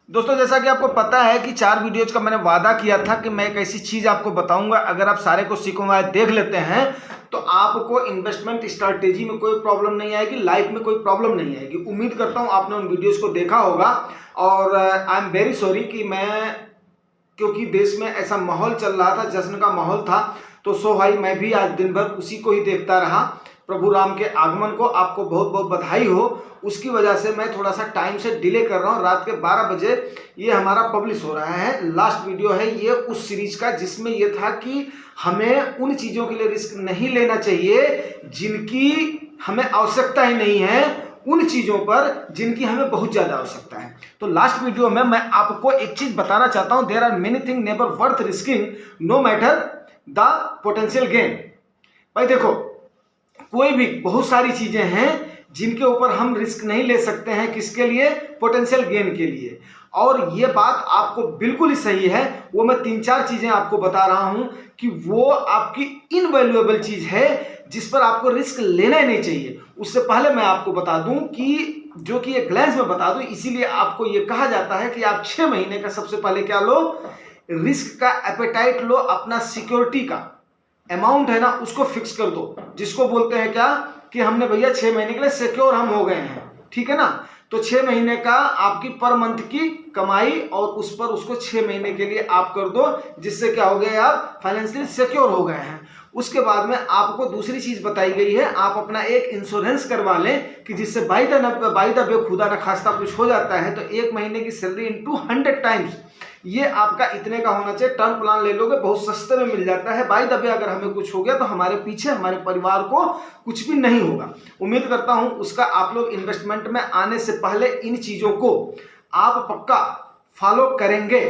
दोस्तों जैसा कि आपको पता है कि 4 वीडियोज़ का मैंने वादा किया था कि मैं एक ऐसी चीज़ आपको बताऊंगा, अगर आप सारे को सीखोगे देख लेते हैं तो आपको इन्वेस्टमेंट स्ट्रैटेजी में कोई प्रॉब्लम नहीं आएगी, लाइफ में कोई प्रॉब्लम नहीं आएगी। उम्मीद करता हूं आपने उन वीडियोज़ को देखा होगा और आई एम वेरी सॉरी कि क्योंकि देश में ऐसा माहौल चल रहा था, जश्न का माहौल था, तो सो भाई मैं भी आज दिन भर उसी को ही देखता रहा। प्रभु राम के आगमन को आपको बहुत बहुत बधाई हो। उसकी वजह से मैं थोड़ा सा टाइम से डिले कर रहा हूँ। रात के 12 बजे ये हमारा पब्लिश हो रहा है। लास्ट वीडियो है ये उस सीरीज का जिसमें ये था कि हमें उन चीज़ों के लिए रिस्क नहीं लेना चाहिए जिनकी हमें आवश्यकता ही नहीं है, उन चीज़ों पर जिनकी हमें बहुत ज़्यादा आवश्यकता है। तो लास्ट वीडियो में मैं आपको एक चीज़ बताना चाहता हूँ, there are many thing never worth risking no matter the potential gain. भाई देखो, कोई भी बहुत सारी चीज़ें हैं जिनके ऊपर हम रिस्क नहीं ले सकते हैं, किसके लिए? पोटेंशियल गेन के लिए। और ये बात आपको बिल्कुल ही सही है। वो मैं 3-4 चीज़ें आपको बता रहा हूं कि वो आपकी इनवैल्यूएबल चीज़ है जिस पर आपको रिस्क लेना ही नहीं चाहिए। उससे पहले मैं आपको बता दूं कि जो कि एक ग्लैंस में बता दूं, इसीलिए आपको ये कहा जाता है कि आप 6 महीने का सबसे पहले क्या लो? रिस्क का एपेटाइट लो। अपना सिक्योरिटी का अमाउंट है ना, उसको फिक्स कर दो, जिसको बोलते हैं क्या कि हमने भैया 6 महीने के लिए सिक्योर हम हो गए हैं, ठीक है ना। तो 6 महीने का आपकी पर मंथ की कमाई और उस पर उसको 6 महीने के लिए आप कर दो, जिससे क्या हो गया, आप फाइनेंशियली सिक्योर हो गए हैं। उसके बाद में आपको दूसरी चीज बताई गई है, आप अपना एक इंश्योरेंस करवा लें कि जिससे बाई द वे खुदा न खास्ता कुछ हो जाता है तो 1 महीने की सैलरी इनटू 100 टाइम्स ये आपका इतने का होना चाहिए। टर्म प्लान ले लोगे, बहुत सस्ते में मिल जाता है। बाय द वे अगर हमें कुछ हो गया तो हमारे पीछे हमारे परिवार को कुछ भी नहीं होगा। उम्मीद करता हूं उसका आप लोग इन्वेस्टमेंट में आने से पहले इन चीजों को आप पक्का फॉलो करेंगे।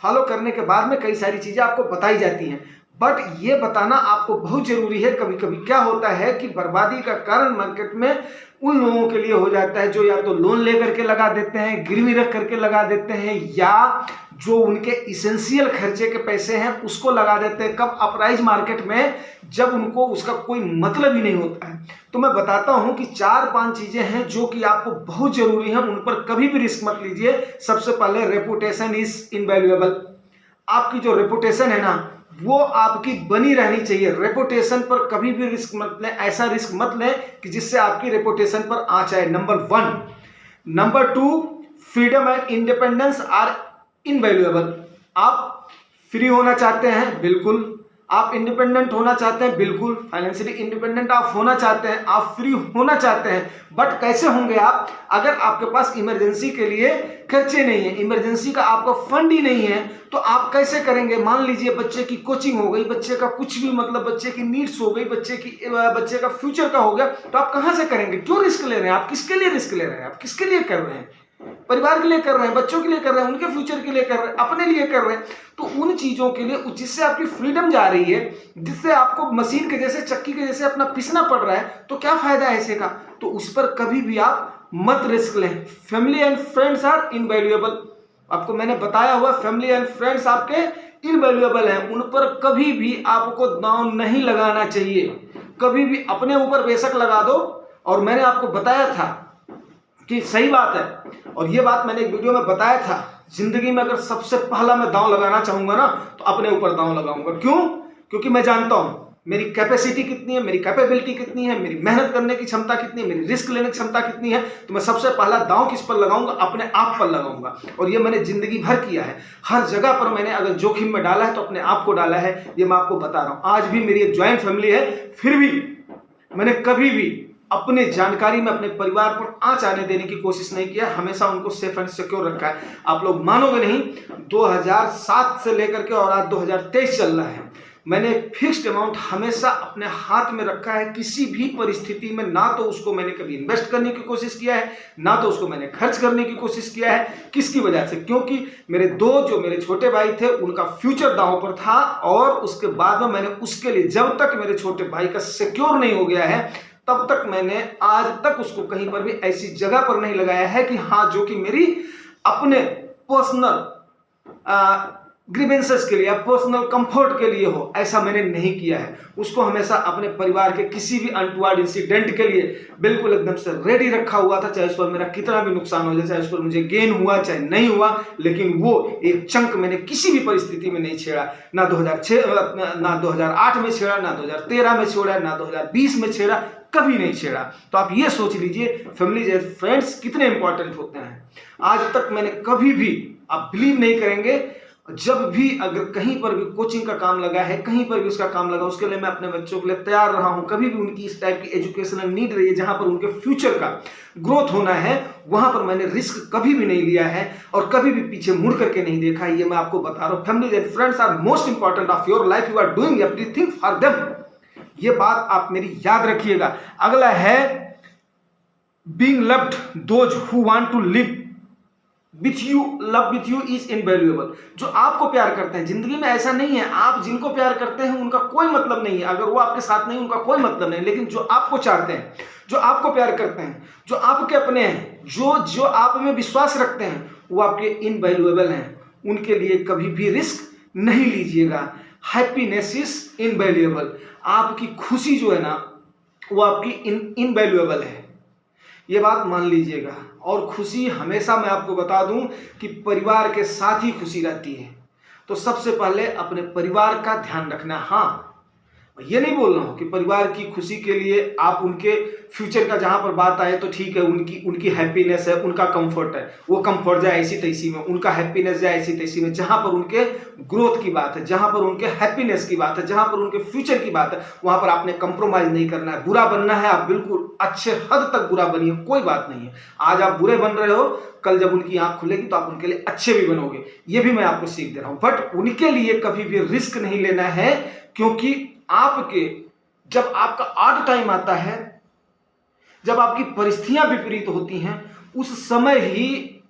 फॉलो करने के बाद में कई सारी चीजें आपको बताई जाती हैं, बट ये बताना आपको बहुत जरूरी है। कभी कभी क्या होता है कि बर्बादी का कारण मार्केट में उन लोगों के लिए हो जाता है जो या तो लोन लेकर के लगा देते हैं, गिरवी रख करके लगा देते हैं, या जो उनके इसेंशियल खर्चे के पैसे हैं उसको लगा देते हैं कब? अपराइज मार्केट में, जब उनको उसका कोई मतलब ही नहीं होता है। तो मैं बताता हूं कि 4-5 चीजें हैं जो कि आपको बहुत जरूरी है, उन पर कभी भी रिस्क मत लीजिए। सबसे पहले, रेपुटेशन इज इनवैल्यूएबल। आपकी जो रेपुटेशन है ना वो आपकी बनी रहनी चाहिए। रेपुटेशन पर कभी भी रिस्क मत लें, ऐसा रिस्क मत लें कि जिससे आपकी रेपुटेशन पर आंच आए, number 1। Number 2, freedom and independence are invaluable. आप फ्री होना चाहते हैं, बिल्कुल। आप इंडिपेंडेंट होना चाहते हैं, बिल्कुल। फाइनेंशियली इंडिपेंडेंट आप होना चाहते हैं, आप फ्री होना चाहते हैं, बट कैसे होंगे आप? अगर आपके पास इमरजेंसी के लिए खर्चे नहीं है, इमरजेंसी का आपका फंड ही नहीं है, तो आप कैसे करेंगे? मान लीजिए बच्चे की कोचिंग हो गई, बच्चे का कुछ भी मतलब बच्चे की नीड्स हो गई, बच्चे का फ्यूचर का हो गया, तो आप कहां से करेंगे? क्यों रिस्क ले रहे हैं? आप किसके लिए रिस्क ले रहे हैं? आप किसके लिए कर रहे हैं? परिवार के लिए कर रहे हैं, बच्चों के लिए कर रहे हैं, उनके फ्यूचर के लिए कर रहे हैं, अपने लिए कर रहे हैं। तो उन चीजों के लिए जिससे आपकी फ्रीडम जा रही है, जिससे आपको मशीन के जैसे, चक्की के जैसे अपना पिसना पड़ रहा है, तो क्या फायदा है ऐसे का? तो उस पर कभी भी आप मत रिस्क लें। Family and friends are invaluable. आपको मैंने बताया हुआ, फैमिली एंड फ्रेंड्स आपके इनवैल्यूएबल हैं, उन पर कभी भी आपको दांव नहीं लगाना चाहिए। कभी भी अपने ऊपर बेशक लगा दो, और मैंने आपको बताया था कि सही बात है, और ये बात मैंने एक वीडियो में बताया था, जिंदगी में अगर सबसे पहला मैं दांव लगाना चाहूंगा ना तो अपने ऊपर दांव लगाऊंगा। क्यों? क्योंकि मैं जानता हूं मेरी कैपेसिटी कितनी है, मेरी कैपेबिलिटी कितनी है, मेरी मेहनत करने की क्षमता कितनी है, मेरी रिस्क लेने की क्षमता कितनी है। तो मैं सबसे पहला दांव किस पर लगाऊंगा? अपने आप पर लगाऊंगा। और ये मैंने जिंदगी भर किया है। हर जगह पर मैंने अगर जोखिम में डाला है तो अपने आप को डाला है। ये मैं आपको बता रहा हूं। आज भी मेरी एक ज्वाइंट फैमिली है, फिर भी मैंने कभी भी अपने जानकारी में अपने परिवार पर आंच आने देने की कोशिश नहीं किया। हमेशा उनको सेफ एंड सिक्योर रखा है। आप लोग मानोगे नहीं, 2007 से लेकर के और आज 2023 चल रहा है, मैंने एक फिक्स्ड अमाउंट हमेशा अपने हाथ में रखा है। किसी भी परिस्थिति में ना तो उसको मैंने कभी इन्वेस्ट करने की कोशिश किया है, ना तो उसको मैंने खर्च करने की कोशिश किया है। किसकी वजह से? क्योंकि जो मेरे छोटे भाई थे उनका फ्यूचर दांव पर था, और उसके बाद में मैंने उसके लिए, जब तक मेरे छोटे भाई का सिक्योर नहीं हो गया है तब तक मैंने आज तक उसको कहीं पर भी ऐसी जगह पर नहीं लगाया है कि हाँ, जो कि मेरी अपने पर्सनल ग्रीवेंसेस के लिए या पर्सनल कंफर्ट के लिए हो, ऐसा मैंने नहीं किया है। उसको हमेशा अपने परिवार के किसी भी अनटुवर्ड इंसिडेंट के लिए बिल्कुल एकदम से रेडी रखा हुआ था, चाहे उस पर मेरा कितना भी नुकसान हो जाए, चाहे उस पर मुझे गेन हुआ चाहे नहीं हुआ, लेकिन वो एक चंक मैंने किसी भी परिस्थिति में नहीं छेड़ा। ना 2008 में छेड़ा, ना 2013 में छेड़ा, ना 2020 में छेड़ा, कभी नहीं छेड़ा। तो आप ये सोच लीजिए फैमिली एंड फ्रेंड्स कितने इंपॉर्टेंट होते हैं। आज तक मैंने कभी भी, आप बिलीव नहीं करेंगे, जब भी अगर कहीं पर भी कोचिंग का काम लगा है, कहीं पर भी उसका काम लगा, उसके लिए मैं अपने बच्चों के लिए तैयार रहा हूं। कभी भी उनकी इस टाइप की एजुकेशनल नीड रही है जहां पर उनके फ्यूचर का ग्रोथ होना है, वहां पर मैंने रिस्क कभी भी नहीं लिया है और कभी भी पीछे मुड़ करके नहीं देखा है। ये मैं आपको बता रहा हूं। Family and friends are most important of your life, you are doing everything for them. ये बात आप मेरी याद रखिएगा। अगला है being loved those who want to live with you, love with you is invaluable. जो आपको प्यार करते हैं, जिंदगी में ऐसा नहीं है आप जिनको प्यार करते हैं उनका कोई मतलब नहीं है, अगर वो आपके साथ नहीं उनका कोई मतलब नहीं, लेकिन जो आपको चाहते हैं, जो आपको प्यार करते हैं, जो आपके अपने हैं, जो आप में विश्वास रखते हैं, वो आपके इनवैल्यूएबल हैं। उनके लिए कभी भी रिस्क नहीं लीजिएगा। Happiness is invaluable. आपकी खुशी जो है ना वो आपकी इनवैल्यूएबल है, ये बात मान लीजिएगा। और खुशी हमेशा मैं आपको बता दूं कि परिवार के साथ ही खुशी रहती है। तो सबसे पहले अपने परिवार का ध्यान रखना। हाँ, ये नहीं बोल रहा हूं कि परिवार की खुशी के लिए आप उनके फ्यूचर का जहां पर बात आए तो ठीक है, उनकी हैप्पीनेस है, उनका कंफर्ट है, वो कंफर्ट जाए ऐसी तैसी में, उनका हैप्पीनेस जाए ऐसी तैसी में। जहां पर उनके ग्रोथ की बात है, जहां पर उनके हैप्पीनेस की बात है, जहां पर उनके फ्यूचर की बात है, वहां पर आपने कंप्रोमाइज नहीं करना है। बुरा बनना है, आप बिल्कुल अच्छे हद तक बुरा बनिए, कोई बात नहीं है। आज आप बुरे बन रहे हो, कल जब उनकी आंख खुलेगी तो आप उनके लिए अच्छे भी बनोगे। ये भी मैं आपको सीख दे रहा हूं। बट उनके लिए कभी भी रिस्क नहीं लेना है, क्योंकि आपके जब आपका ऑड टाइम आता है, जब आपकी परिस्थितियां विपरीत होती हैं, उस समय ही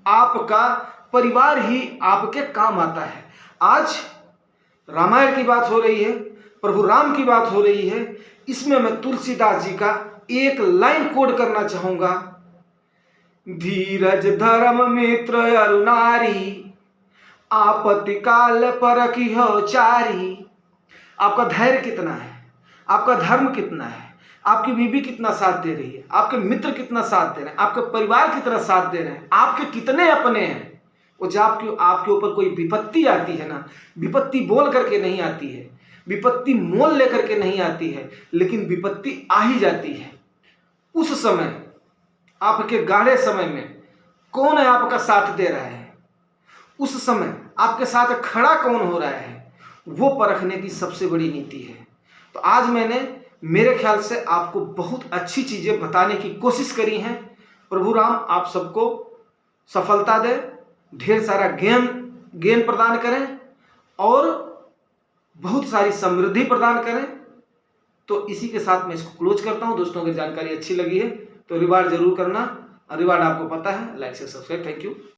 आपका परिवार ही आपके काम आता है। आज रामायण की बात हो रही है, प्रभु राम की बात हो रही है, इसमें मैं तुलसीदास जी का एक लाइन कोड करना चाहूंगा। धीरज धर्म मित्र अरु नारी, आपत्ति काल परखिहो चारी। आपका धैर्य कितना है, आपका धर्म कितना है, आपकी बीवी कितना साथ दे रही है, आपके मित्र कितना साथ दे रहे हैं, आपके परिवार कितना साथ दे रहे हैं, आपके कितने अपने हैं। वो जब आपके ऊपर कोई विपत्ति आती है ना, विपत्ति बोल करके नहीं आती है, विपत्ति मोल लेकर के नहीं आती है, लेकिन विपत्ति आ ही जाती है। उस समय आपके गाढ़े समय में कौन है आपका साथ दे रहा है, उस समय आपके साथ खड़ा कौन हो रहा है, वो परखने की सबसे बड़ी नीति है। तो आज मैंने मेरे ख्याल से आपको बहुत अच्छी चीजें बताने की कोशिश करी हैं। प्रभु राम आप सबको सफलता दे, ढेर सारा ज्ञान प्रदान करें और बहुत सारी समृद्धि प्रदान करें। तो इसी के साथ मैं इसको क्लोज करता हूं। दोस्तों अगर जानकारी अच्छी लगी है तो रिवार्ड जरूर करना, रिवार्ड आपको पता है, लाइक से सब्सक्राइब। Thank you.